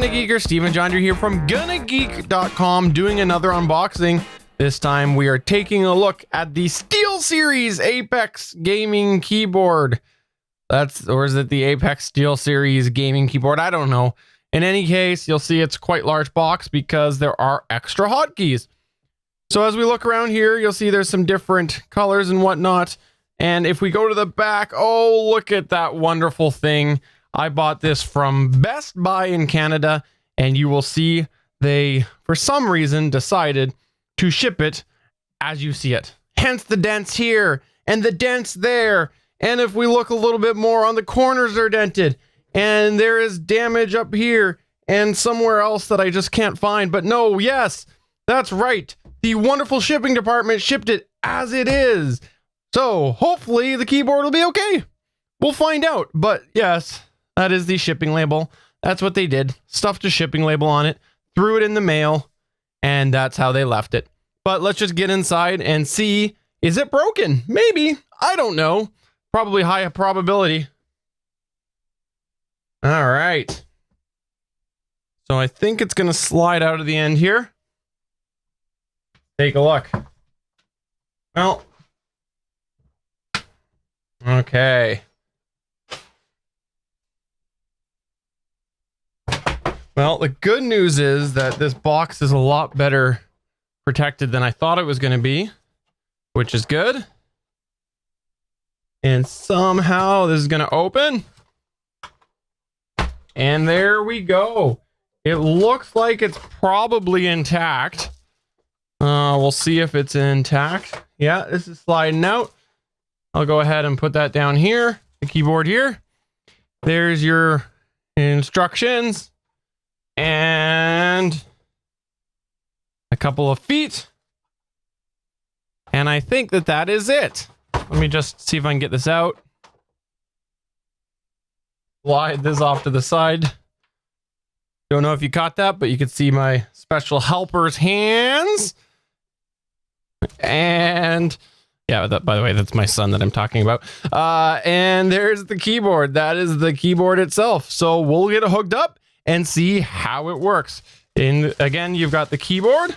Gonna Geeker, Stephen Jondrew here from GonnaGeek.com doing another unboxing. This time we are taking a look at the Steelseries Apex gaming keyboard. Or is it the Apex Steelseries gaming keyboard? I don't know. In any case, you'll see it's quite large box because there are extra hotkeys. So as we look around here, you'll see there's some different colors and whatnot. And if we go to the back, oh, look at that wonderful thing. I bought this from Best Buy in Canada, and you will see they, for some reason, decided to ship it as you see it. Hence the dents here and the dents there. And if we look a little bit more, on the corners are dented, and there is damage up here and somewhere else that I just can't find. But no, yes, that's right. The wonderful shipping department shipped it as it is. So hopefully the keyboard will be okay. We'll find out. But yes, that is the shipping label. That's what they did. Stuffed a shipping label on it, threw it in the mail, and that's how they left it. But let's just get inside and see, is it broken? Maybe. I don't know. Probably high probability. All right. So I think it's going to slide out of the end here. Take a look. Well. Okay. Well, the good news is that this box is a lot better protected than I thought it was going to be, which is good. And somehow this is going to open. And there we go. It looks like it's probably intact. We'll see if it's intact. Yeah, this is sliding out. I'll go ahead and put that down here, the keyboard here. There's your instructions. And a couple of feet. And I think that that is it. Let me just see if I can get this out. Slide this off to the side. Don't know if you caught that, but you can see my special helper's hands. And yeah, by the way, that's my son that I'm talking about. And there's the keyboard. That is the keyboard itself. So we'll get it hooked up and see how it works. And again, you've got the keyboard,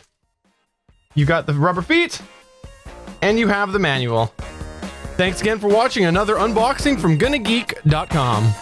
you got the rubber feet, and you have the manual. Thanks again for watching another unboxing from GonnaGeek.com.